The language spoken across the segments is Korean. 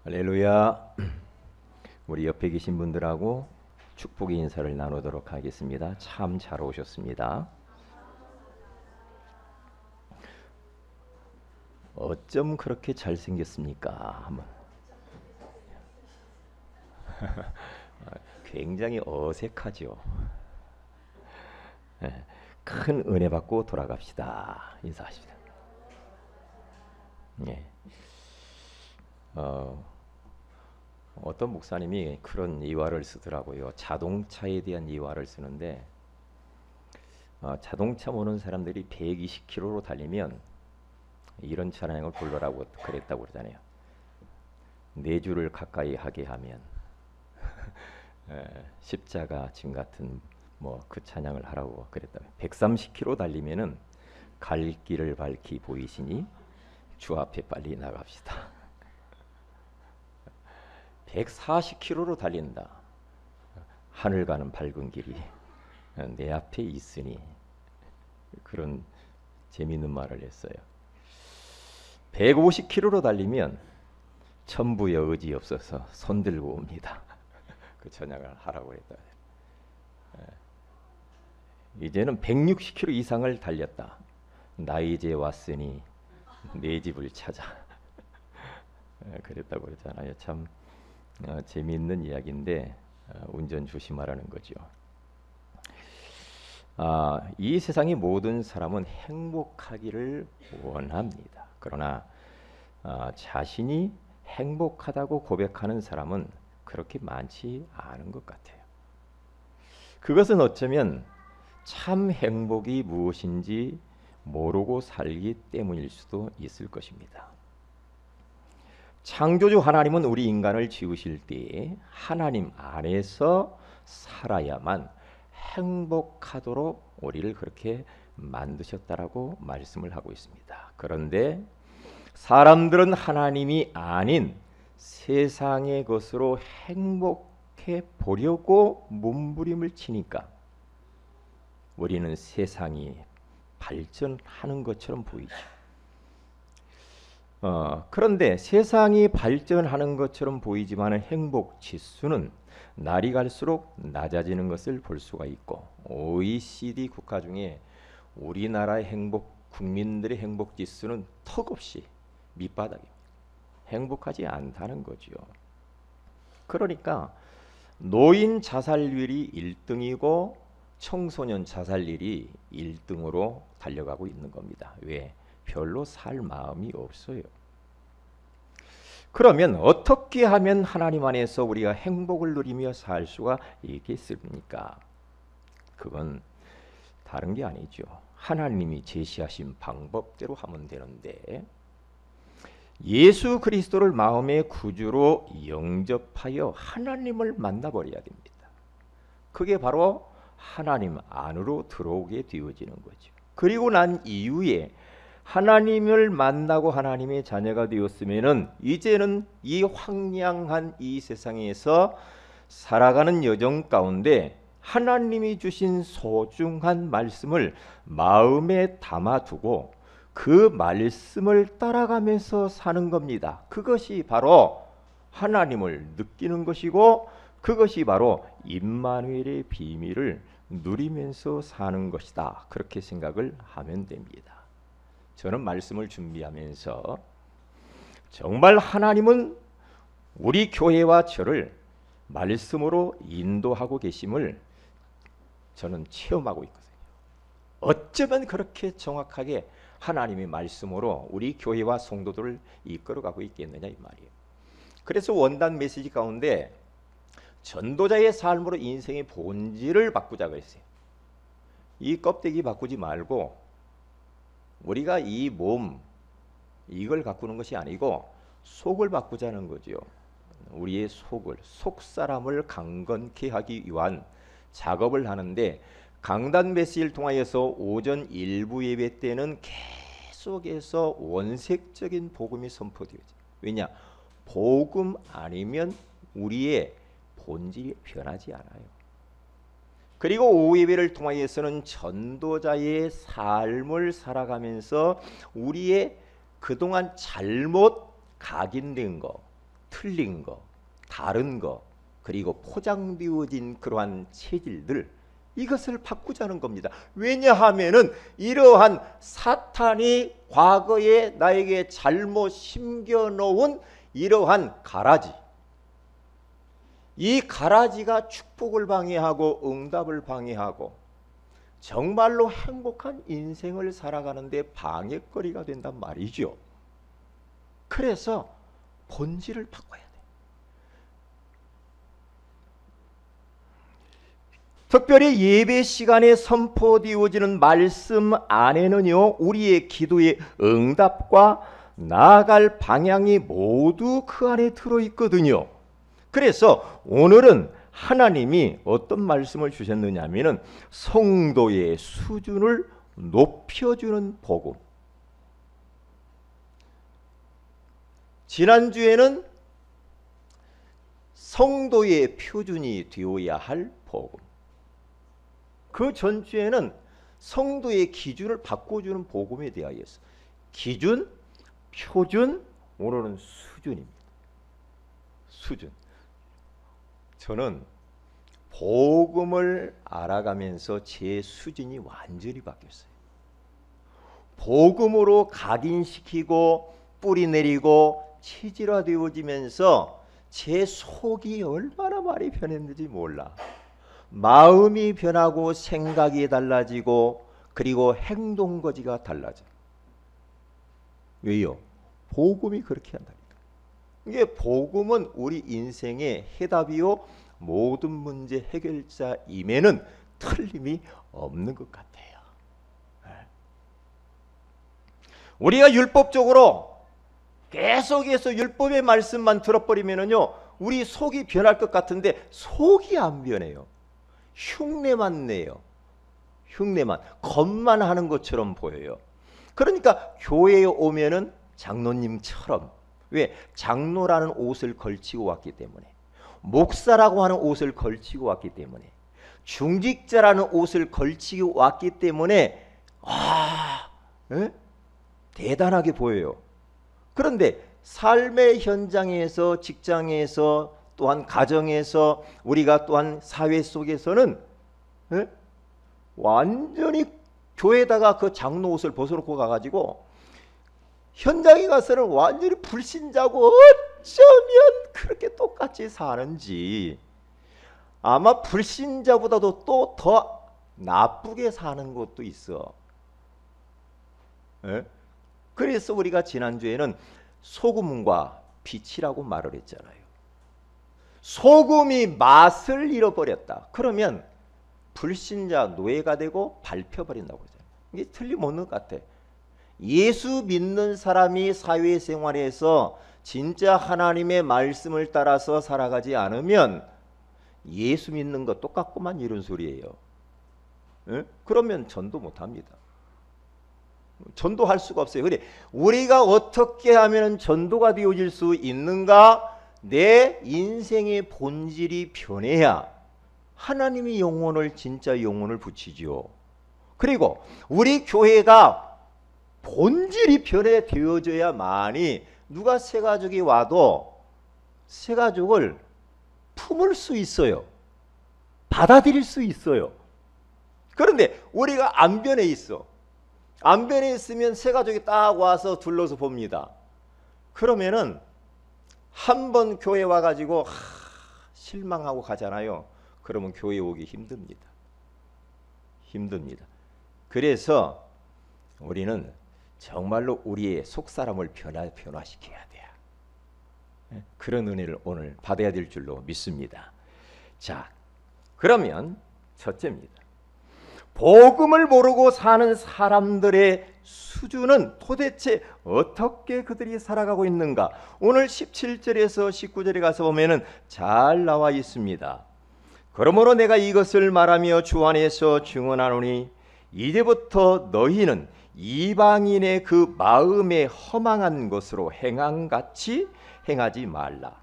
할렐루야. 우리 옆에 계신 분들하고 축복의 인사를 나누도록 하겠습니다. 참 잘 오셨습니다. 어쩜 그렇게 잘생겼습니까? 한번. 굉장히 어색하죠. 큰 은혜 받고 돌아갑시다. 인사하십니다. 예. 어떤 목사님이 그런 이화를 쓰더라고요. 자동차에 대한 이화를 쓰는데 자동차 모는 사람들이 120km로 달리면 이런 찬양을 불러라고 그랬다고 그러잖아요. 네 줄을 가까이 하게 하면 십자가 짐 같은 그 찬양을 하라고 그랬다. 130km 달리면은 갈 길을 밝히 보이시니 주 앞에 빨리 나갑시다. 140km로 달린다. 하늘 가는 밝은 길이 내 앞에 있으니, 그런 재미있는 말을 했어요. 150km로 달리면 천부의 의지 없어서 손 들고 옵니다. 그 찬양을 하라고 했다. 이제는 160km 이상을 달렸다. 나 이제 왔으니 내 집을 찾아. 그랬다고 그러잖아요. 참 재미있는 이야기인데 운전 조심하라는 거죠. 이 세상의 모든 사람은 행복하기를 원합니다. 그러나 자신이 행복하다고 고백하는 사람은 그렇게 많지 않은 것 같아요. 그것은 어쩌면 참 행복이 무엇인지 모르고 살기 때문일 수도 있을 것입니다. 창조주 하나님은 우리 인간을 지으실 때에 하나님 안에서 살아야만 행복하도록 우리를 그렇게 만드셨다라고 말씀을 하고 있습니다. 그런데 사람들은 하나님이 아닌 세상의 것으로 행복해 보려고 몸부림을 치니까 우리는 세상이 발전하는 것처럼 보이죠. 그런데 세상이 발전하는 것처럼 보이지만 행복 지수는 날이 갈수록 낮아지는 것을 볼 수가 있고, OECD 국가 중에 우리나라의 국민들의 행복 지수는 턱없이 밑바닥입니다. 행복하지 않다는 거죠. 그러니까 노인 자살률이 1등이고 청소년 자살률이 1등으로 달려가고 있는 겁니다. 왜? 별로 살 마음이 없어요. 그러면 어떻게 하면 하나님 안에서 우리가 행복을 누리며 살 수가 있겠습니까? 그건 다른 게 아니죠. 하나님이 제시하신 방법대로 하면 되는데, 예수 그리스도를 마음의 구주로 영접하여 하나님을 만나버려야 됩니다. 그게 바로 하나님 안으로 들어오게 되어지는 거죠. 그리고 난 이후에 하나님을 만나고 하나님의 자녀가 되었으면은 이제는 이 황량한 이 세상에서 살아가는 여정 가운데 하나님이 주신 소중한 말씀을 마음에 담아두고 그 말씀을 따라가면서 사는 겁니다. 그것이 바로 하나님을 느끼는 것이고, 그것이 바로 임마누엘의 비밀을 누리면서 사는 것이다. 그렇게 생각을 하면 됩니다. 저는 말씀을 준비하면서 정말 하나님은 우리 교회와 저를 말씀으로 인도하고 계심을 저는 체험하고 있거든요. 어쩌면 그렇게 정확하게 하나님의 말씀으로 우리 교회와 성도들을 이끌어가고 있겠느냐 이 말이에요. 그래서 원단 메시지 가운데 전도자의 삶으로 인생의 본질을 바꾸자고 했어요. 이 껍데기 바꾸지 말고 우리가 이 몸, 이걸 바꾸는 것이 아니고 속을 바꾸자는 거죠. 우리의 속사람을 강건케 하기 위한 작업을 하는데, 강단 메시지를 통하여서 오전 일부 예배 때는 계속해서 원색적인 복음이 선포되어져. 왜냐? 복음 아니면 우리의 본질이 변하지 않아요. 그리고 오후 예배를 통하여서는 전도자의 삶을 살아가면서 우리의 그동안 잘못 각인된 거, 틀린 거, 다른 거, 그리고 포장되어진 그러한 체질들, 이것을 바꾸자는 겁니다. 왜냐하면은 이러한 사탄이 과거에 나에게 잘못 심겨놓은 이러한 가라지, 이 가라지가 축복을 방해하고 응답을 방해하고 정말로 행복한 인생을 살아가는데 방해거리가 된단 말이죠. 그래서 본질을 바꿔야 돼. 특별히 예배 시간에 선포되어지는 말씀 안에는요, 우리의 기도의 응답과 나아갈 방향이 모두 그 안에 들어있거든요. 그래서 오늘은 하나님이 어떤 말씀을 주셨느냐 하면은 성도의 수준을 높여주는 복음. 지난주에는 성도의 표준이 되어야 할 복음, 그 전주에는 성도의 기준을 바꿔주는 복음에 대하여서 기준, 표준, 오늘은 수준입니다. 수준. 저는 복음을 알아가면서 제 수준이 완전히 바뀌었어요. 복음으로 각인시키고 뿌리 내리고 체질화되어지면서 제 속이 얼마나 많이 변했는지 몰라. 마음이 변하고 생각이 달라지고 그리고 행동거지가 달라져. 왜요? 복음이 그렇게 한다니까. 이게 복음은 우리 인생의 해답이요 모든 문제 해결자임에는 틀림이 없는 것 같아요. 우리가 율법적으로 계속해서 율법의 말씀만 들어버리면은요, 우리 속이 변할 것 같은데 속이 안 변해요. 흉내만 내요. 흉내만, 겉만 하는 것처럼 보여요. 그러니까 교회에 오면은 장로님처럼, 왜? 장로라는 옷을 걸치고 왔기 때문에, 목사라고 하는 옷을 걸치고 왔기 때문에, 중직자라는 옷을 걸치고 왔기 때문에 대단하게 보여요. 그런데 삶의 현장에서, 직장에서, 또한 가정에서, 우리가 또한 사회 속에서는 완전히 교회에다가 그 장로 옷을 벗어놓고 가가지고 현장에 가서는 완전히 불신자고 어쩌면 그렇게 똑같이 사는지, 아마 불신자보다도 또 더 나쁘게 사는 것도 있어. 그래서 우리가 지난주에는 소금과 빛이라고 말을 했잖아요. 소금이 맛을 잃어버렸다. 그러면 불신자 노예가 되고 밟혀버린다고 하잖아요. 이게 틀림없는 것 같아. 예수 믿는 사람이 사회생활에서 진짜 하나님의 말씀을 따라서 살아가지 않으면 예수 믿는 거 똑같구만, 이런 소리예요. 그러면 전도 못합니다. 전도할 수가 없어요. 그래, 우리가 어떻게 하면 전도가 되어질 수 있는가? 내 인생의 본질이 변해야 하나님이 영혼을, 진짜 영혼을 붙이죠. 그리고 우리 교회가 본질이 변해되어져야만이 누가 새가족이 와도 새가족을 품을 수 있어요. 받아들일 수 있어요. 그런데 우리가 안 변해 있어. 안 변해 있으면 새가족이 딱 와서 둘러서 봅니다. 그러면은 한 번 교회 와가지고 실망하고 가잖아요. 그러면 교회 오기 힘듭니다. 힘듭니다. 그래서 우리는 정말로 우리의 속사람을 변화시켜야 돼요. 그런 은혜를 오늘 받아야 될 줄로 믿습니다. 자, 그러면 첫째입니다. 복음을 모르고 사는 사람들의 수준은 도대체 어떻게 그들이 살아가고 있는가? 오늘 17절에서 19절에 가서 보면은 잘 나와 있습니다. 그러므로 내가 이것을 말하며 주 안에서 증언하노니 이제부터 너희는 이방인의 그 마음에 허망한 것으로 행함같이 행하지 말라.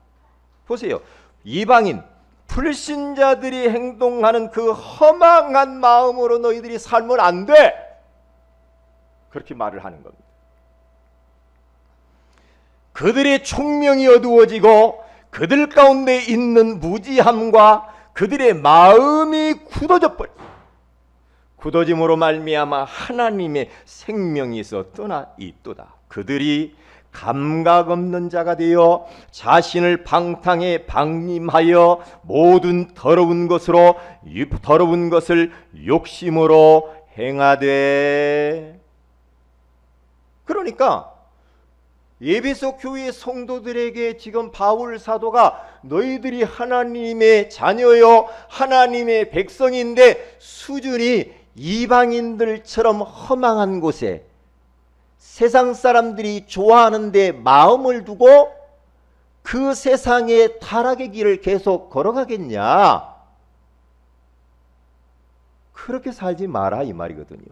보세요. 이방인, 불신자들이 행동하는 그 허망한 마음으로 너희들이 살면 안 돼. 그렇게 말을 하는 겁니다. 그들의 총명이 어두워지고 그들 가운데 있는 무지함과 그들의 마음이 굳어져 버려. 굳어짐으로 말미암아 하나님의 생명에서 떠나 있도다. 그들이 감각 없는 자가 되어 자신을 방탕에 방임하여 모든 더러운 것을 욕심으로 행하되. 그러니까 에베소 교회 성도들에게 지금 바울 사도가 너희들이 하나님의 자녀요 하나님의 백성인데 수준이 이방인들처럼 허망한 곳에 세상 사람들이 좋아하는데 마음을 두고 그 세상의 타락의 길을 계속 걸어가겠냐? 그렇게 살지 마라 이 말이거든요.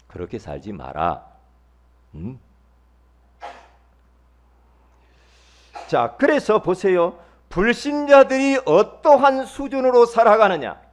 그렇게 살지 마라. 자, 그래서 보세요. 불신자들이 어떠한 수준으로 살아가느냐?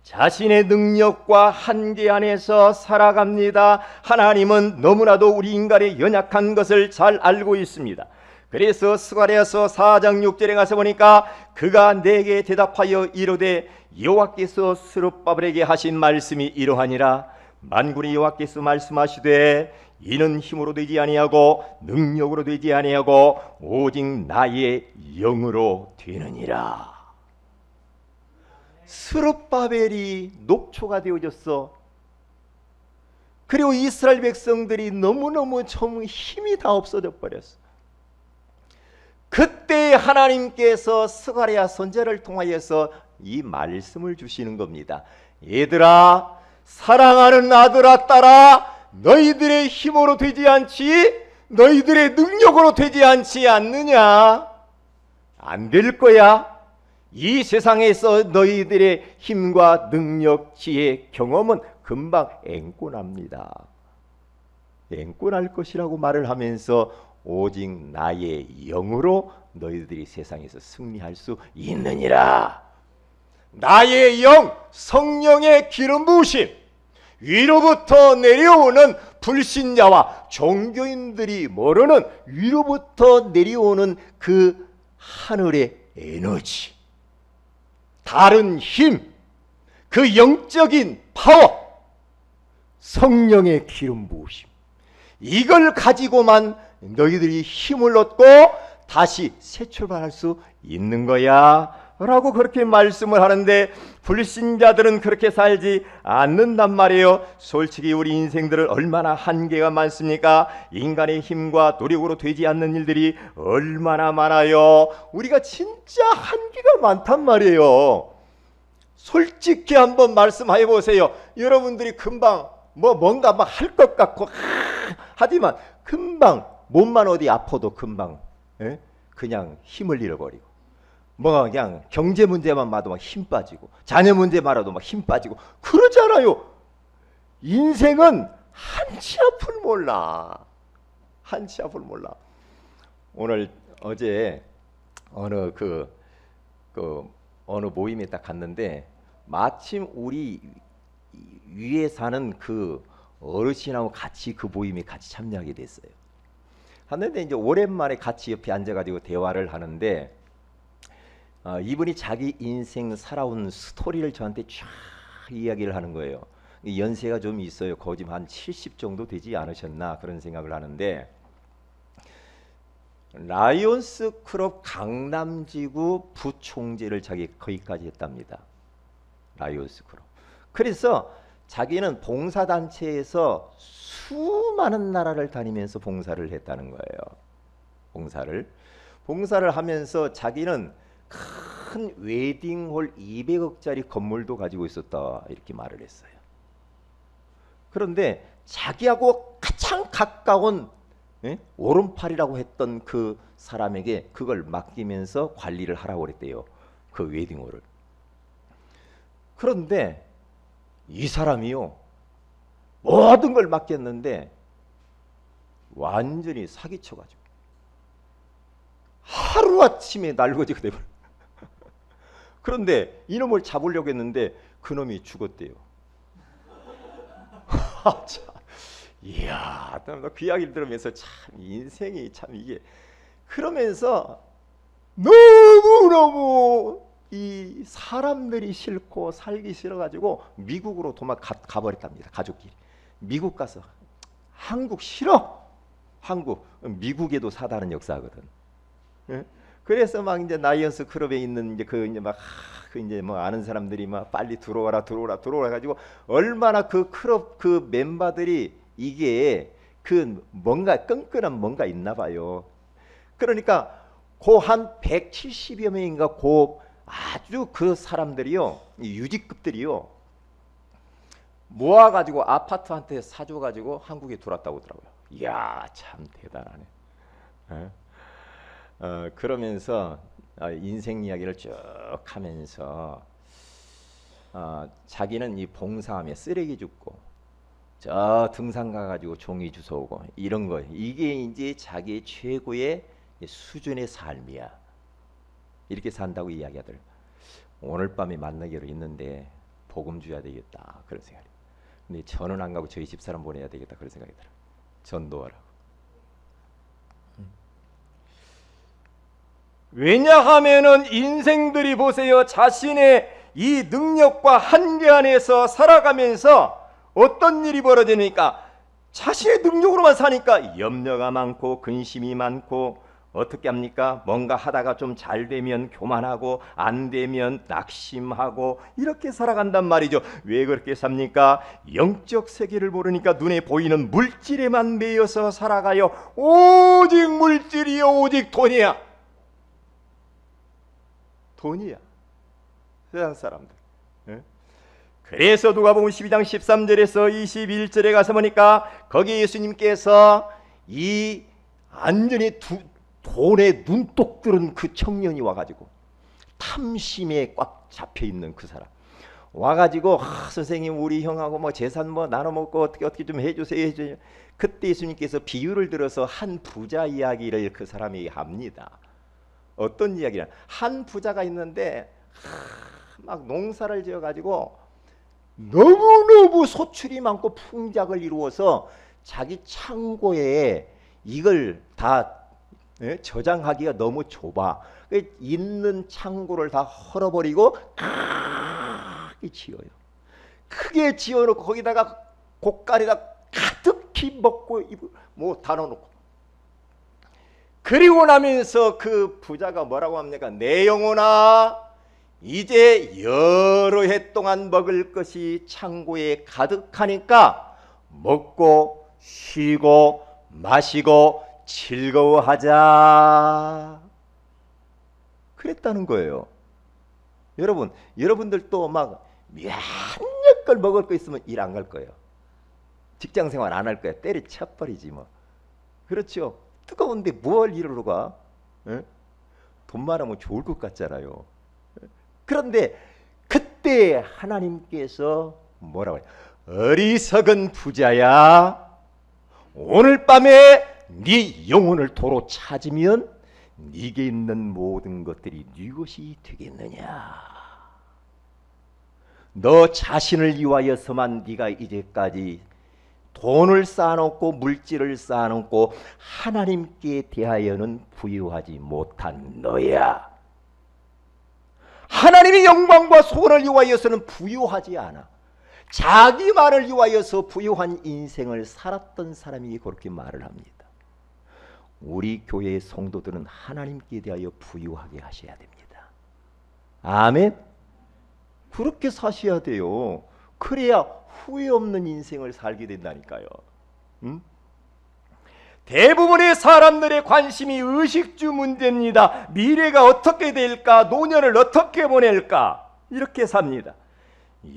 자신의 능력과 한계 안에서 살아갑니다. 하나님은 너무나도 우리 인간의 연약한 것을 잘 알고 있습니다. 그래서 스가랴서 4장 6절에 가서 보니까 그가 내게 대답하여 이르되 여호와께서 스룹바벨에게 하신 말씀이 이러하니라. 만군의 여호와께서 말씀하시되 이는 힘으로 되지 아니하고 능력으로 되지 아니하고 오직 나의 영으로 되느니라. 스룹바벨이 녹초가 되어졌어. 그리고 이스라엘 백성들이 너무너무 좀 힘이 다 없어져 버렸어. 그때 하나님께서 스가랴 선지자를 통하여서 이 말씀을 주시는 겁니다. 얘들아, 사랑하는 아들아 딸아, 너희들의 힘으로 되지 않지, 너희들의 능력으로 되지 않지 않느냐? 안 될 거야. 이 세상에서 너희들의 힘과 능력, 지혜, 경험은 금방 앵꼬납니다. 앵꼬날 것이라고 말을 하면서 오직 나의 영으로 너희들이 세상에서 승리할 수 있느니라. 나의 영, 성령의 기름 부으심, 위로부터 내려오는 불신자와 종교인들이 모르는 위로부터 내려오는 그 하늘의 에너지, 다른 힘, 그 영적인 파워, 성령의 기름 부으심, 이걸 가지고만 너희들이 힘을 얻고 다시 새 출발할 수 있는 거야 라고 그렇게 말씀을 하는데, 불신자들은 그렇게 살지 않는단 말이에요. 솔직히 우리 인생들은 얼마나 한계가 많습니까? 인간의 힘과 노력으로 되지 않는 일들이 얼마나 많아요. 우리가 진짜 한계가 많단 말이에요. 솔직히 한번 말씀해 보세요. 여러분들이 금방 뭔가 막 할 것 같고 하지만 금방 몸만 어디 아파도 금방 그냥 힘을 잃어버리고, 그냥 경제 문제만 봐도 막 힘 빠지고, 자녀 문제 말아도 막 힘 빠지고 그러잖아요. 인생은 한치 앞을 몰라. 한치 앞을 몰라. 어제 어느 어느 모임에 딱 갔는데 마침 우리 위에 사는 그 어르신하고 같이 그 모임에 같이 참여하게 됐어요. 하는데 이제 오랜만에 같이 옆에 앉아가지고 대화를 하는데 이분이 자기 인생 살아온 스토리를 저한테 쫙 이야기를 하는 거예요. 연세가 좀 있어요. 거의 한 70 정도 되지 않으셨나 그런 생각을 하는데, 라이온스 클럽 강남지구 부총재를 자기 거기까지 했답니다. 라이온스 클럽. 그래서 자기는 봉사단체에서 수많은 나라를 다니면서 봉사를 했다는 거예요. 봉사를 하면서 자기는 큰 웨딩홀 200억짜리 건물도 가지고 있었다 이렇게 말을 했어요. 그런데 자기하고 가장 가까운 오른팔이라고 했던 그 사람에게 그걸 맡기면서 관리를 하라고 그랬대요. 그 웨딩홀을. 그런데 이 사람이요, 모든 걸 맡겼는데 완전히 사기쳐가지고 하루아침에 날거지가 돼버려. 그런데 이놈을 잡으려고 했는데 그놈이 죽었대요. 이야, 그 이야기를 들으면서 참 인생이 참 이게 그러면서 너무너무 이 사람들이 싫고 살기 싫어가지고 미국으로 가버렸답니다. 가족끼리 미국 가서 한국 싫어. 한국 미국에도 사다는 역사거든. 예? 그래서 막 이제 나이언스 클럽에 있는 이제 이제 막 이제 뭐 아는 사람들이 막 빨리 들어와라 가지고 얼마나 그 클럽 그 멤버들이 이게 그 뭔가 끈끈한 뭔가 있나 봐요. 그러니까 그 한 170여 명인가 그 아주 그 사람들이요, 유지급들이요, 모아가지고 아파트한테 사줘가지고 한국에 들어왔다고 하더라고요. 이야, 참 대단하네. 그러면서 인생 이야기를 쭉 하면서 자기는 이 봉사하며 쓰레기 줍고 저 등산 가가지고 종이 주워오고 이런 거, 이게 이제 자기의 최고의 수준의 삶이야. 이렇게 산다고 이야기하더라고요. 오늘 밤에 만나기로 있는데 복음 줘야 되겠다 그런 생각이. 근데 저는 안 가고 저희 집사람 보내야 되겠다 그런 생각이 들어요. 전도하라고. 왜냐하면은 인생들이 보세요, 자신의 이 능력과 한계 안에서 살아가면서 어떤 일이 벌어지니까 자신의 능력으로만 사니까 염려가 많고 근심이 많고, 어떻게 합니까? 뭔가 하다가 좀 잘 되면 교만하고 안 되면 낙심하고 이렇게 살아간단 말이죠. 왜 그렇게 삽니까? 영적 세계를 모르니까 눈에 보이는 물질에만 매여서 살아가요. 오직 물질이요, 오직 돈이야. 돈이야, 세상 사람들. 그래서 누가복음 12장 13절에서 21절에 가서 보니까 거기 예수님께서 이 완전히 돈에 눈독 들은 그 청년이 와가지고 탐심에 꽉 잡혀있는 그 사람 와가지고, 선생님 우리 형하고 뭐 재산 뭐 나눠 먹고 어떻게 좀 해주세요. 그때 예수님께서 비유를 들어서 한 부자 이야기를 그 사람이 합니다. 어떤 이야기냐? 한 부자가 있는데 막 농사를 지어가지고 너무너무 소출이 많고 풍작을 이루어서 자기 창고에 이걸 다 저장하기가 너무 좁아. 있는 창고를 다 헐어버리고 크게 지어요. 크게 지어놓고 거기다가 고깔에다 가득히 먹고 뭐 다 넣어놓고, 그리고 나면서 그 부자가 뭐라고 합니까? 내 영혼아, 이제 여러 해 동안 먹을 것이 창고에 가득하니까 먹고 쉬고 마시고 즐거워하자. 그랬다는 거예요. 여러분들도 막 몇몇 걸 먹을 거 있으면 일 안 갈 거예요. 직장생활 안 할 거예요. 때려쳐버리지 뭐. 그렇죠. 뜨거운데 뭘 일하러 가? 돈 많으면 좋을 것 같잖아요. 그런데 그때 하나님께서 뭐라고 해요? 어리석은 부자야, 오늘 밤에 네 영혼을 도로 찾으면 네게 있는 모든 것들이 네 것이 되겠느냐? 너 자신을 위하여서만 네가 이제까지 돈을 쌓아놓고 물질을 쌓아놓고 하나님께 대하여는 부유하지 못한 너야. 하나님의 영광과 소원을 위하여서는 부유하지 않아. 자기만을 위하여서 부유한 인생을 살았던 사람이 그렇게 말을 합니다. 우리 교회의 성도들은 하나님께 대하여 부유하게 하셔야 됩니다. 아멘. 그렇게 사셔야 돼요. 그래야 후회 없는 인생을 살게 된다니까요. 대부분의 사람들의 관심이 의식주 문제입니다. 미래가 어떻게 될까? 노년을 어떻게 보낼까? 이렇게 삽니다.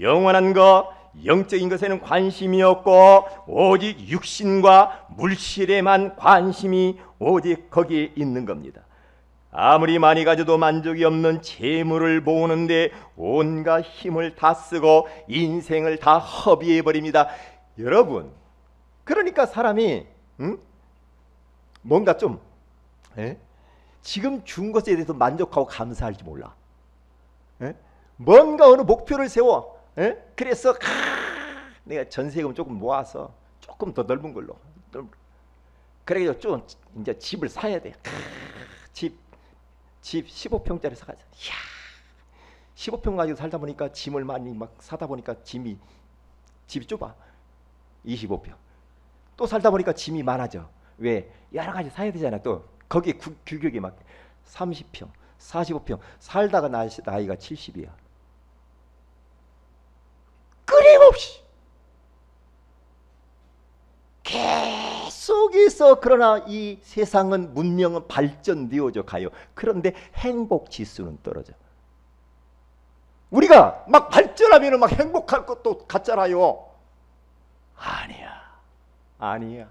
영원한 것, 영적인 것에는 관심이 없고 오직 육신과 물질에만 관심이 오직 거기에 있는 겁니다. 아무리 많이 가져도 만족이 없는 재물을 모으는데 온갖 힘을 다 쓰고 인생을 다 허비해버립니다. 여러분, 그러니까 사람이 뭔가 좀 지금 준 것에 대해서 만족하고 감사할지 몰라. 뭔가 어느 목표를 세워. 그래서 내가 전세금 조금 모아서 조금 더 넓은 걸로. 그래서 좀 이제 집을 사야 돼. 집 15평짜리 사가지고, 이야, 15평 가지고 살다 보니까 짐을 많이 막 사다 보니까 집이 좁아. 25평. 또 살다 보니까 짐이 많아져. 왜? 여러 가지 사야 되잖아. 또 거기에 규격이 막 30평, 45평 살다가 나이가 70이야. 끊임없이 계속해서 그러나 이 세상은 문명은 발전되어져 가요. 그런데 행복 지수는 떨어져. 우리가 막 발전하면 막 행복할 것도 같잖아요. 아니야.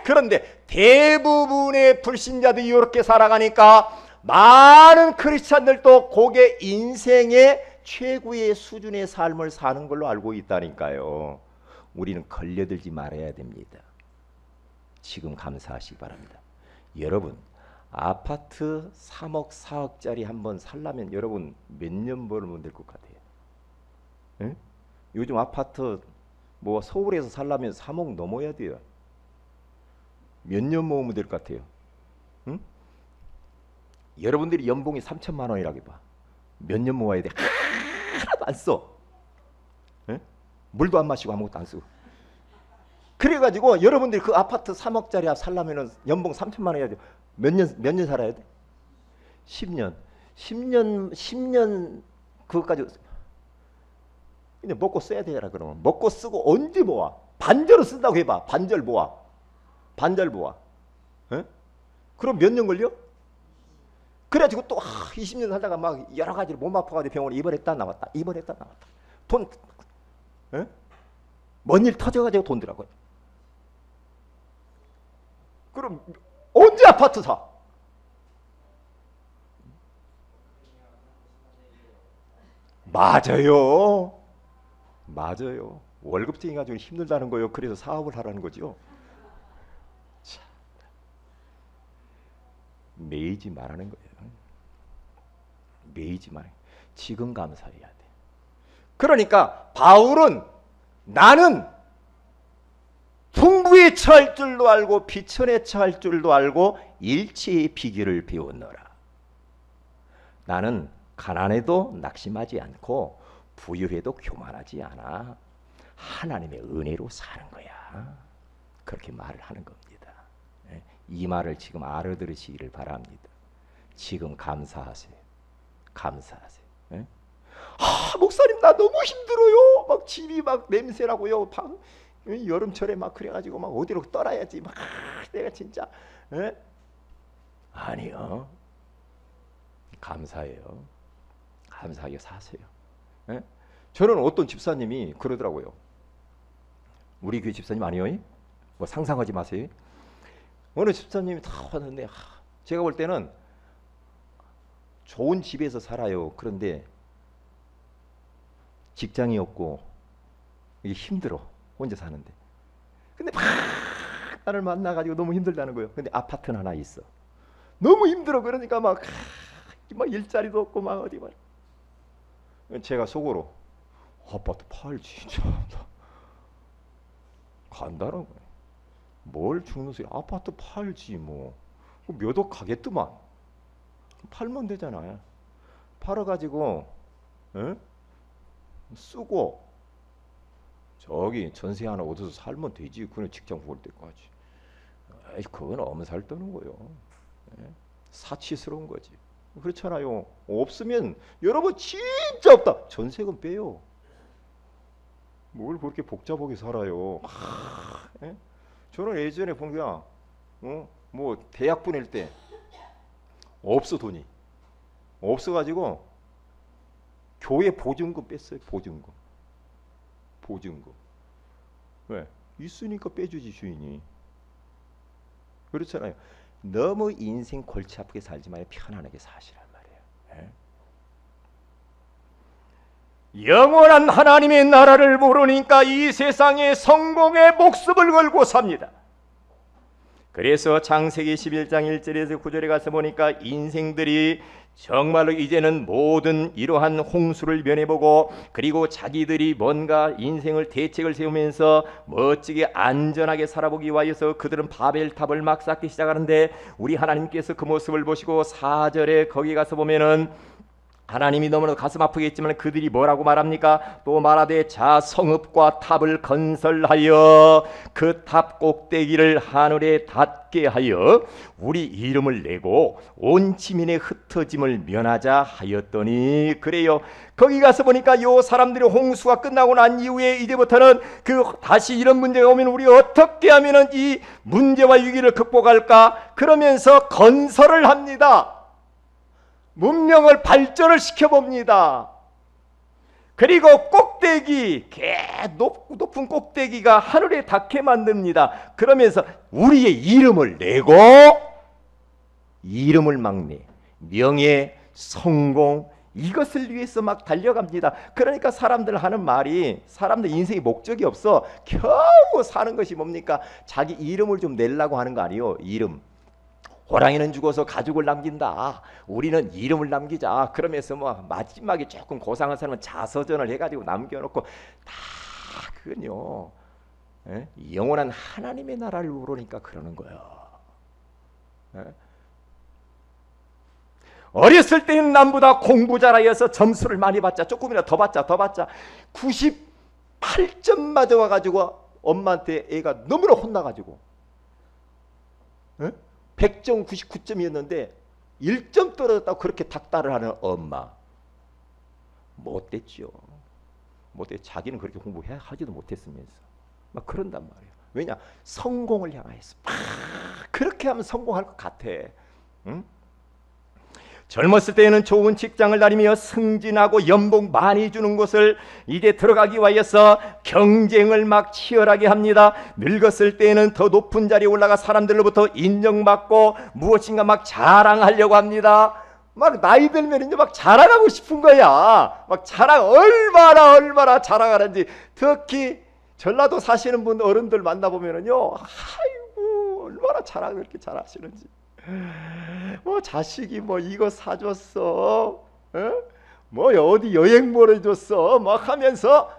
그런데 대부분의 불신자들이 이렇게 살아가니까 많은 크리스찬들도 그게 인생의 최고의 수준의 삶을 사는 걸로 알고 있다니까요. 우리는 걸려들지 말아야 됩니다. 지금 감사하시기 바랍니다. 여러분, 아파트 3억 4억짜리 한번 살려면 여러분 몇 년 벌면 될 것 같아요? 응? 요즘 아파트 뭐 서울에서 살려면 3억 넘어야 돼요. 몇 년 모으면 될 것 같아요? 응? 여러분들이 연봉이 3천만 원이라고 해봐. 몇 년 모아야 돼? 하나도 안 써. 응? 물도 안 마시고 아무것도 안 쓰고. 그래가지고 여러분들이 그 아파트 3억짜리 살려면 연봉 3천만 원 해야 돼. 몇 년 살아야 돼? 10년 그것까지. 근데 먹고 써야 되잖아. 그러면 먹고 쓰고 언제 모아? 반절을 쓴다고 해봐. 반절 모아. 에? 그럼 몇 년 걸려? 그래가지고 또 20년 살다가 막 여러 가지로 몸 아파가지고 병원에 입원했다 나왔다. 돈, 뭔 일 터져가지고 돈 들어가고. 그럼 언제 아파트 사? 맞아요. 월급쟁이 가지고 힘들다는 거예요. 그래서 사업을 하라는 거죠. 참. 매이지 말라는 거예요. 매이지 말. 지금 감사해야 돼. 그러니까 바울은 나는 풍부에 처할 줄도 알고 비천에 처할 줄도 알고 일체의 비결을 배웠노라. 나는 가난해도 낙심하지 않고 부유해도 교만하지 않아. 하나님의 은혜로 사는 거야. 그렇게 말을 하는 겁니다. 이 말을 지금 알아들으시기를 바랍니다. 지금 감사하세요. 목사님 나 너무 힘들어요. 막 집이 막 냄새라고요. 여름철에 막 그래가지고 막 어디로 떠나야지. 막 내가 진짜. 아니요. 감사해요. 감사하게 사세요. 저는 어떤 집사님이 그러더라고요. 우리 교회 집사님 아니요? 뭐 상상하지 마세요. 어느 집사님이 다 왔는데 제가 볼 때는 좋은 집에서 살아요. 그런데 직장이 없고 이게 힘들어. 혼자 사는데. 근데 막 나를 만나가지고 너무 힘들다는 거예요. 근데 아파트는 하나 있어. 너무 힘들어. 그러니까 막 일자리도 없고 막 어디 말. 제가 속으로 아파트 팔지. 간다는 거예요. 뭘 죽는 소리. 아파트 팔지 뭐. 몇 억 가겠더만. 팔면 되잖아요. 팔아가지고 쓰고 저기 전세 하나 얻어서 살면 되지. 그냥 직장 구할 때까지. 그건 엄살 떠는 거예요. 사치스러운 거지. 그렇잖아요. 없으면 여러분 진짜 없다. 전세금 빼요. 뭘 그렇게 복잡하게 살아요. 저는 예전에 본 거야. 뭐 대학 보낼 때 없어 돈이. 없어가지고 교회 보증금 뺐어요. 보증금. 왜? 있으니까 빼주지 주인이. 그렇잖아요. 너무 인생 골치 아프게 살지 말고 편안하게 사시란 말이에요. 영원한 하나님의 나라를 모르니까 이 세상에 성공에 목숨을 걸고 삽니다. 그래서 창세기 11장 1절에서 9절에 가서 보니까 인생들이 정말로 이제는 모든 이러한 홍수를 면해보고 그리고 자기들이 뭔가 인생을 대책을 세우면서 멋지게 안전하게 살아보기 위하여서 그들은 바벨탑을 막 쌓기 시작하는데 우리 하나님께서 그 모습을 보시고 4절에 거기 가서 보면은 하나님이 너무나 가슴 아프겠지만 그들이 뭐라고 말합니까? 또 말하되 자 성읍과 탑을 건설하여 그 탑 꼭대기를 하늘에 닿게 하여 우리 이름을 내고 온 지민의 흩어짐을 면하자 하였더니 그래요. 거기 가서 보니까 요 사람들이 홍수가 끝나고 난 이후에 이제부터는 그 다시 이런 문제가 오면 우리 어떻게 하면은 이 문제와 위기를 극복할까? 그러면서 건설을 합니다. 문명을 발전을 시켜봅니다. 그리고 꼭대기, 높은 꼭대기가 하늘에 닿게 만듭니다. 그러면서 우리의 이름을 내고 이름을 막 내. 명예, 성공 이것을 위해서 막 달려갑니다. 그러니까 사람들 하는 말이 사람들 인생에 목적이 없어. 겨우 사는 것이 뭡니까? 자기 이름을 좀 내려고 하는 거 아니에요. 이름. 호랑이는 죽어서 가죽을 남긴다. 우리는 이름을 남기자. 그러면서 뭐 마지막에 조금 고상한 사람은 자서전을 해가지고 남겨놓고 다 그건요. 영원한 하나님의 나라를 우러니까 그러는 거예요. 어렸을 때는 남보다 공부 잘하여서 점수를 많이 받자. 조금이라도 더 받자. 98점 맞아와가지고 엄마한테 애가 너무나 혼나가지고 100점 99점이었는데 1점 떨어졌다고 그렇게 닥달을 하는 엄마. 못됐죠. 자기는 그렇게 공부하지도 못했으면서 막 그런단 말이에요. 왜냐? 성공을 향하여서 그렇게 하면 성공할 것 같아. 응? 젊었을 때에는 좋은 직장을 다니며 승진하고 연봉 많이 주는 곳을 이제 들어가기 위하여서 경쟁을 막 치열하게 합니다. 늙었을 때에는 더 높은 자리에 올라가 사람들로부터 인정받고 무엇인가 막 자랑하려고 합니다. 막 나이 들면 이제 막 자랑하고 싶은 거야. 막 얼마나 자랑하는지. 특히 전라도 사시는 분 어른들 만나보면은요, 아이고 얼마나 자랑을 그렇게 잘하시는지. 뭐 자식이 뭐 이거 사줬어, 뭐 어디 여행 보내줬어, 막 하면서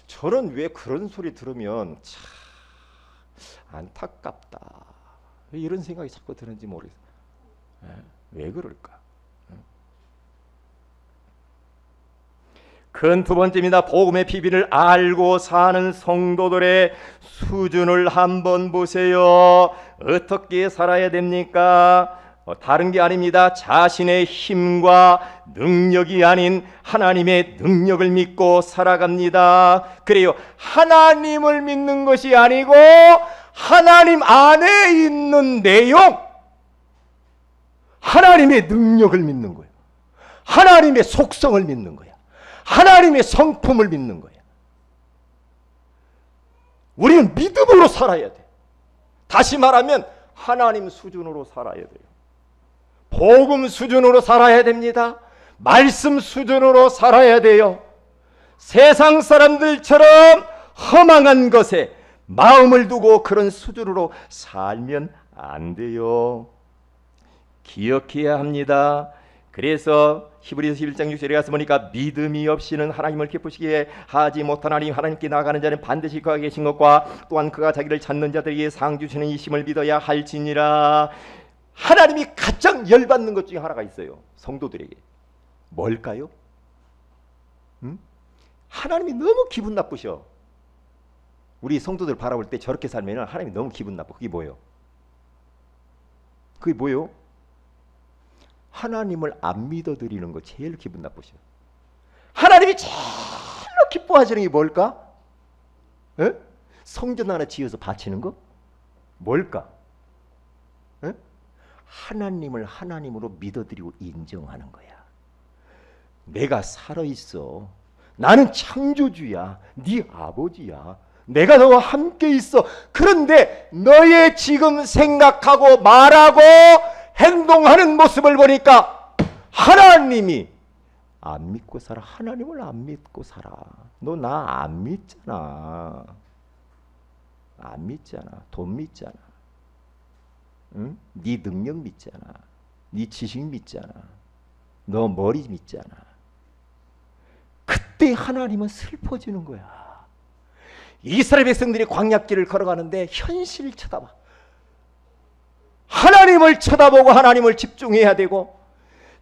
저는 왜 그런 소리 들으면 참 안타깝다 이런 생각이 자꾸 드는지 모르겠어요. 왜 그럴까? 큰 두 번째입니다. 복음의 비밀을 알고 사는 성도들의 수준을 한번 보세요. 어떻게 살아야 됩니까? 다른 게 아닙니다. 자신의 힘과 능력이 아닌 하나님의 능력을 믿고 살아갑니다. 그래요. 하나님을 믿는 것이 아니고 하나님 안에 있는 내용, 하나님의 능력을 믿는 거예요. 하나님의 속성을 믿는 거예요. 하나님의 성품을 믿는 거예요. 우리는 믿음으로 살아야 돼. 다시 말하면 하나님 수준으로 살아야 돼요. 복음 수준으로 살아야 됩니다. 말씀 수준으로 살아야 돼요. 세상 사람들처럼 허망한 것에 마음을 두고 그런 수준으로 살면 안 돼요. 기억해야 합니다. 그래서 히브리서 11장 6절에 가서 보니까 믿음이 없이는 하나님을 기쁘시게 하지 못하나니 하나님께 나아가는 자는 반드시 그가 계신 것과 또한 그가 자기를 찾는 자들에게 상 주시는 이심을 믿어야 할지니라. 하나님이 가장 열받는 것 중에 하나가 있어요. 성도들에게. 뭘까요? 하나님이 너무 기분 나쁘셔. 우리 성도들 바라볼 때 저렇게 살면 하나님이 너무 기분 나빠. 그게 뭐예요? 하나님을 안 믿어드리는 거 제일 기분 나쁘셔. 하나님이 제일 기뻐하시는 게 뭘까? 성전 하나 지어서 바치는 거? 뭘까? 하나님을 하나님으로 믿어드리고 인정하는 거야. 내가 살아있어. 나는 창조주야. 네 아버지야. 내가 너와 함께 있어. 그런데 너의 지금 생각하고 말하고 행동하는 모습을 보니까 하나님이 안 믿고 살아. 하나님을 안 믿고 살아. 너 나 안 믿잖아. 안 믿잖아. 돈 믿잖아. 응? 네 능력 믿잖아. 네 지식 믿잖아. 너 머리 믿잖아. 그때 하나님은 슬퍼지는 거야. 이스라엘 백성들이 광야길을 걸어가는데 현실을 쳐다봐. 하나님을 쳐다보고 하나님을 집중해야 되고,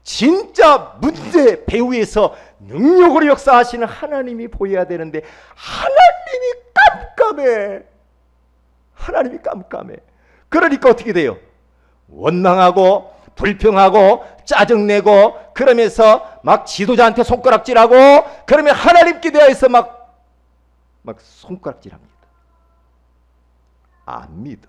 진짜 문제 배후에서 능력으로 역사하시는 하나님이 보여야 되는데 하나님이 깜깜해. 하나님이 깜깜해. 그러니까 어떻게 돼요? 원망하고 불평하고 짜증내고, 그러면서 막 지도자한테 손가락질하고, 그러면 하나님께 대해서 막 손가락질합니다. 안 믿어.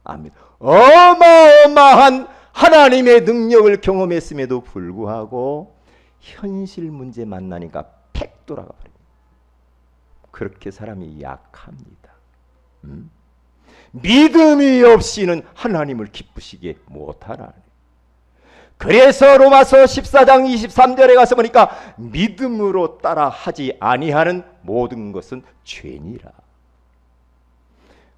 안 믿어. 어마어마한 하나님의 능력을 경험했음에도 불구하고 현실 문제 만나니까 팩 돌아가 버립니다. 그렇게 사람이 약합니다. 믿음이 없이는 하나님을 기쁘시게 못하나. 그래서 로마서 14장 23절에 가서 보니까 믿음으로 따라 하지 아니하는 모든 것은 죄니라.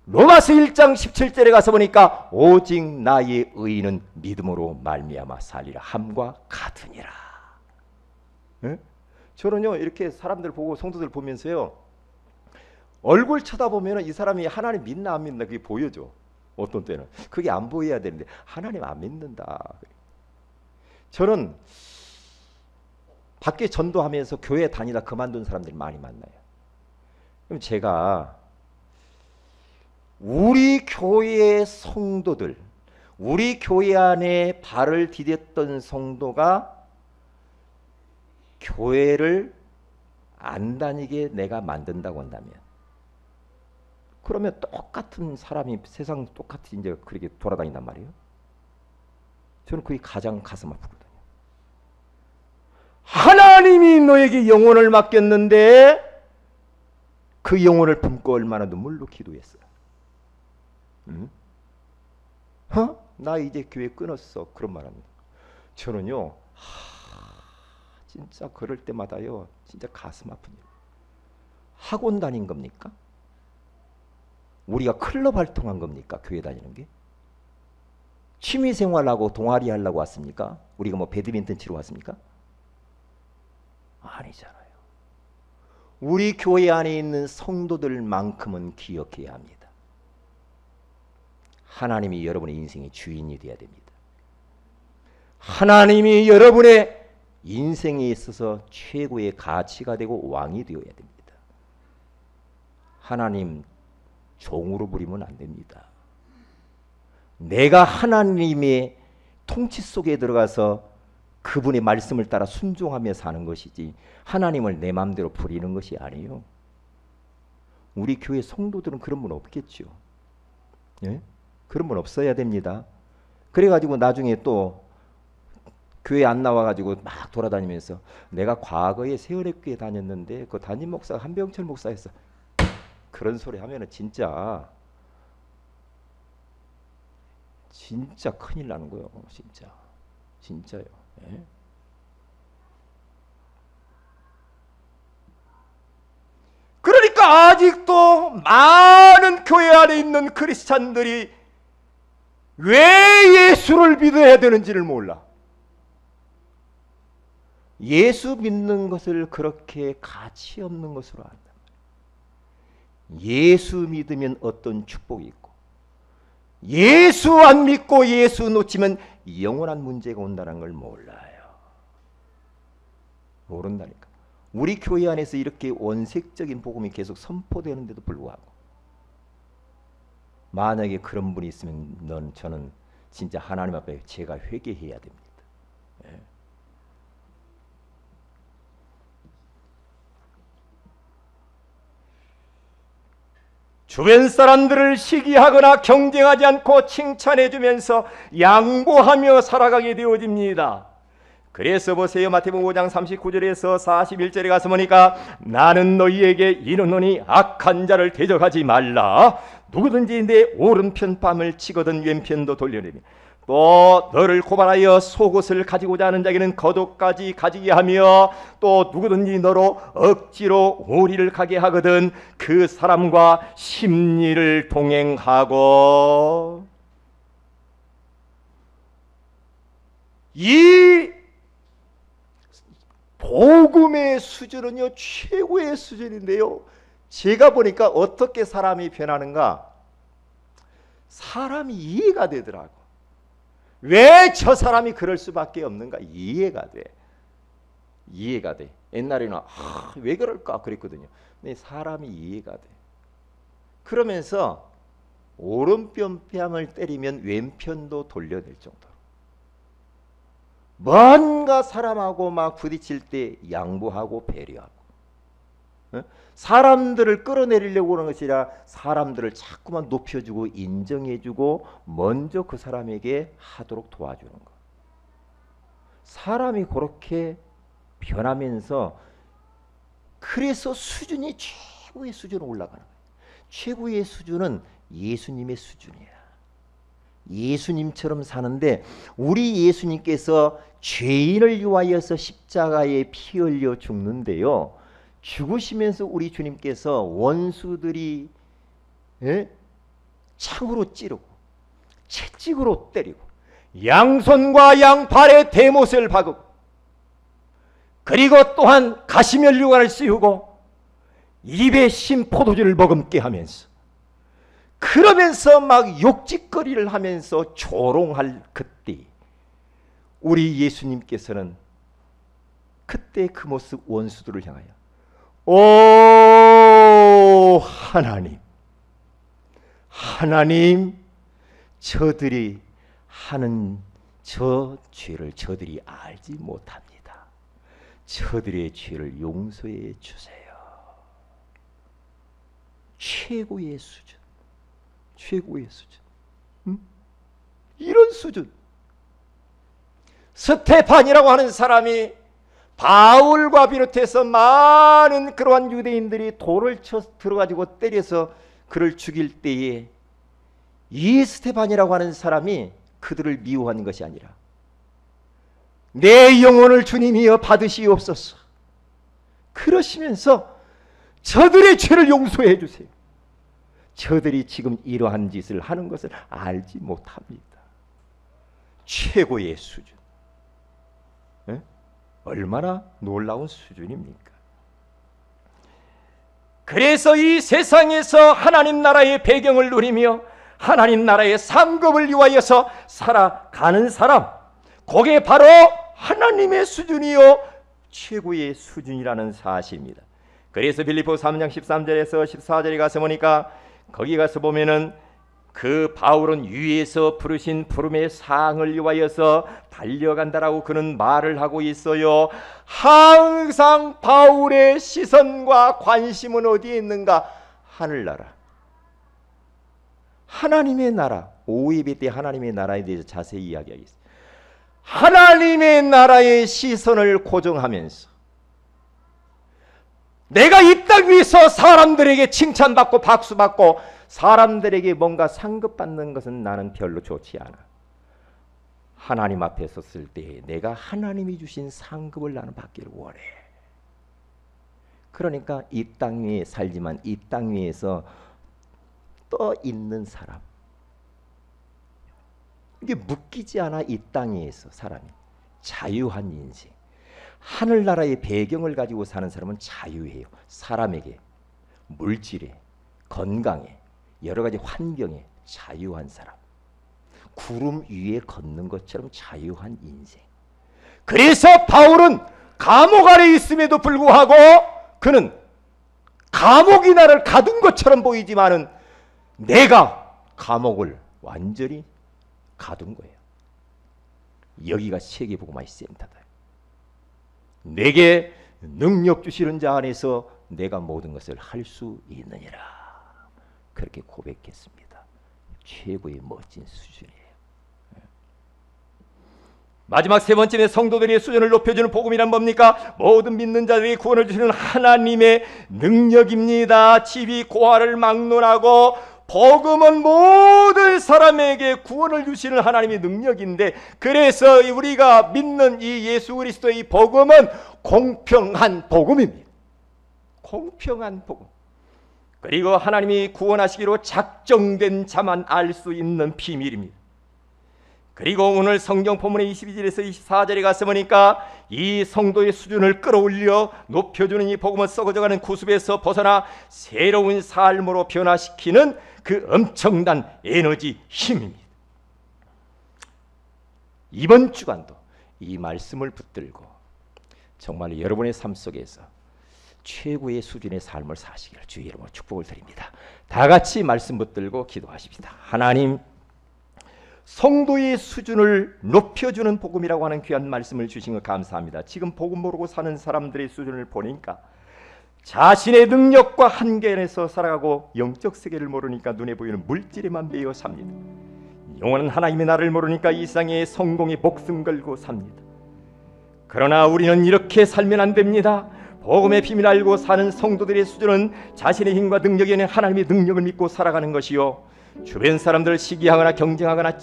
로마서 1장 17절에 가서 보니까 오직 나의 의인은 믿음으로 말미암아 살리라 함과 같으니라. 네? 저는요, 이렇게 사람들 보고, 성도들 보면서요, 얼굴 쳐다보면 이 사람이 하나님 믿나 안 믿나 그게 보여줘. 어떤 때는 그게 안 보여야 되는데 하나님 안 믿는다. 저는 밖에 전도하면서 교회 다니다 그만둔 사람들이 많이 만나요. 그럼 제가 우리 교회의 성도들, 우리 교회 안에 발을 디뎠던 성도가 교회를 안 다니게 내가 만든다고 한다면, 그러면 똑같은 사람이 세상 똑같이 이제 그렇게 돌아다닌단 말이에요. 저는 그게 가장 가슴 아프거든요. 하나님이 너에게 영혼을 맡겼는데 그 영혼을 품고 얼마나 눈물로 기도했어요. 나 이제 교회 끊었어. 그런 말 합니다. 저는요, 진짜 그럴 때마다요, 진짜 가슴 아픈 일. 학원 다닌 겁니까? 우리가 클럽 활동한 겁니까? 교회 다니는 게? 취미생활하고 동아리 하려고 왔습니까? 우리가 뭐 배드민턴 치러 왔습니까? 아니잖아요. 우리 교회 안에 있는 성도들만큼은 기억해야 합니다. 하나님이 여러분의 인생의 주인이 되어야 됩니다. 하나님이 여러분의 인생에 있어서 최고의 가치가 되고 왕이 되어야 됩니다. 하나님 종으로 부리면 안 됩니다. 내가 하나님의 통치 속에 들어가서 그분의 말씀을 따라 순종하며 사는 것이지 하나님을 내 마음대로 부리는 것이 아니에요. 우리 교회 성도들은 그런 분 없겠죠. 예? 그런 분 없어야 됩니다. 그래가지고 나중에 또 교회 안 나와가지고 막 돌아다니면서 내가 과거에 세월의 교회 다녔는데 그 담임 목사가 한병철 목사였어. 그런 소리 하면은 진짜 큰일 나는 거예요. 진짜요. 예? 그러니까 아직도 많은 교회 안에 있는 크리스찬들이 왜 예수를 믿어야 되는지를 몰라. 예수 믿는 것을 그렇게 가치 없는 것으로 한다. 예수 믿으면 어떤 축복이 있고, 예수 안 믿고 예수 놓치면 영원한 문제가 온다는 걸 몰라요. 모른다니까. 우리 교회 안에서 이렇게 원색적인 복음이 계속 선포되는데도 불구하고, 만약에 그런 분이 있으면 저는 진짜 하나님 앞에 제가 회개해야 됩니다. 예. 주변 사람들을 시기하거나 경쟁하지 않고 칭찬해 주면서 양보하며 살아가게 되어집니다. 그래서 보세요. 마태복음 5장 39절에서 41절에 가서 보니까 나는 너희에게 이르노니 악한 자를 대적하지 말라. 누구든지 내 오른편 뺨을 치거든 왼편도 돌려내며 또 너를 고발하여 속옷을 가지고자 하는 자에게는 겉옷까지 가지게 하며 또 누구든지 너로 억지로 오리를 가게 하거든 그 사람과 심리를 동행하고. 이 복음의 수준은요 최고의 수준인데요, 제가 보니까 어떻게 사람이 변하는가, 사람이 이해가 되더라고. 왜 저 사람이 그럴 수밖에 없는가 이해가 돼. 이해가 돼. 옛날에는 왜 그럴까 그랬거든요. 근데 사람이 이해가 돼. 그러면서 오른편 뺨을 때리면 왼편도 돌려낼 정도로 뭔가 사람하고 막 부딪힐 때 양보하고 배려하고, 사람들을 끌어내리려고 하는 것이 아니라 사람들을 자꾸만 높여주고 인정해주고 먼저 그 사람에게 하도록 도와주는 것. 사람이 그렇게 변하면서 그래서 수준이 최고의 수준으로 올라가는 거예요. 최고의 수준은 예수님의 수준이야. 예수님처럼 사는데, 우리 예수님께서 죄인을 위하여서 십자가에 피 흘려 죽는데요, 죽으시면서 우리 주님께서 원수들이 창으로 찌르고 채찍으로 때리고 양손과 양팔에 대못을 박고 그리고 또한 가시면류관을 씌우고 입에 신 포도주를 머금게 하면서 그러면서 막 욕짓거리를 하면서 조롱할 그때, 우리 예수님께서는 그때 그 모습 원수들을 향하여 오 하나님, 저들이 하는 저 죄를 저들이 알지 못합니다. 저들의 죄를 용서해 주세요. 최고의 수준, 최고의 수준. 이런 수준. 스테판이라고 하는 사람이 바울과 비롯해서 많은 그러한 유대인들이 돌을 쳐 들어가지고 때려서 그를 죽일 때에 이 스테판이라고 하는 사람이 그들을 미워한 것이 아니라 내 영혼을 주님이여 받으시옵소서 그러시면서 저들의 죄를 용서해 주세요. 저들이 지금 이러한 짓을 하는 것을 알지 못합니다. 최고의 수준. 얼마나 놀라운 수준입니까? 그래서 이 세상에서 하나님 나라의 배경을 누리며 하나님 나라의 상급을 위하여서 살아가는 사람, 그게 바로 하나님의 수준이요 최고의 수준이라는 사실입니다. 그래서 빌립보서 3장 13절에서 14절에 가서 보니까, 거기 가서 보면은 그 바울은 위에서 부르신 부름의 상을 위하여서 달려간다라고 그는 말을 하고 있어요. 항상 바울의 시선과 관심은 어디에 있는가? 하늘나라, 하나님의 나라. 오예배 때 하나님의 나라에 대해서 자세히 이야기하겠습니다. 하나님의 나라의 시선을 고정하면서 내가 이 땅 위에서 사람들에게 칭찬받고 박수받고 사람들에게 뭔가 상급받는 것은 나는 별로 좋지 않아. 하나님 앞에 섰을 때 내가 하나님이 주신 상급을 나는 받기를 원해. 그러니까 이 땅 위에 살지만 이 땅 위에서 떠 있는 사람, 이게 묶이지 않아. 이 땅 위에서 사람이 자유한 인생, 하늘나라의 배경을 가지고 사는 사람은 자유해요. 사람에게, 물질에, 건강에, 여러 가지 환경에 자유한 사람, 구름 위에 걷는 것처럼 자유한 인생. 그래서 바울은 감옥 안에 있음에도 불구하고 그는 감옥이 나를 가둔 것처럼 보이지만은 내가 감옥을 완전히 가둔 거예요. 여기가 세계복음화의 센터다. 내게 능력 주시는 자 안에서 내가 모든 것을 할 수 있느니라. 그렇게 고백했습니다. 최고의 멋진 수준이에요. 마지막 세 번째는 성도들의 수준을 높여주는 복음이란 뭡니까? 모든 믿는 자들이 구원을 주시는 하나님의 능력입니다. 집이 고아를 막론하고 복음은 모든 사람에게 구원을 주시는 하나님의 능력인데, 그래서 우리가 믿는 이 예수 그리스도의 복음은 공평한 복음입니다. 공평한 복음. 그리고 하나님이 구원하시기로 작정된 자만 알 수 있는 비밀입니다. 그리고 오늘 성경 본문의 22절에서 24절에 가서 보니까 이 성도의 수준을 끌어올려 높여주는 이 복음은 썩어져가는 구습에서 벗어나 새로운 삶으로 변화시키는 그 엄청난 에너지 힘입니다. 이번 주간도 이 말씀을 붙들고 정말 여러분의 삶 속에서 최고의 수준의 삶을 사시기를 주의 이름으로 축복을 드립니다. 다 같이 말씀 붙들고 기도하십시다. 하나님, 성도의 수준을 높여주는 복음이라고 하는 귀한 말씀을 주신 것 감사합니다. 지금 복음 모르고 사는 사람들의 수준을 보니까 자신의 능력과 한계 안에서 살아가고 영적 세계를 모르니까 눈에 보이는 물질에만 매여 삽니다. 영원한 하나님의 나를 모르니까 이 세상의 성공에 목숨 걸고 삽니다. 그러나 우리는 이렇게 살면 안 됩니다. 복음의 비밀을 알고 사는 성도들의 수준은 자신의 힘과 능력이 아닌 하나님의 능력을 믿고 살아가는 것이요, 주변 사람들을 시기하거나 경쟁하거나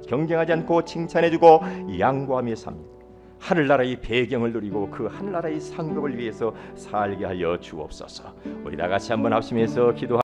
경쟁하지 않고 칭찬해주고 양보하며 삽니다. 하늘나라의 배경을 누리고 그 하늘나라의 상급을 위해서 살게 하여 주옵소서. 우리 다 같이 한번 합심해서 기도하겠습니다.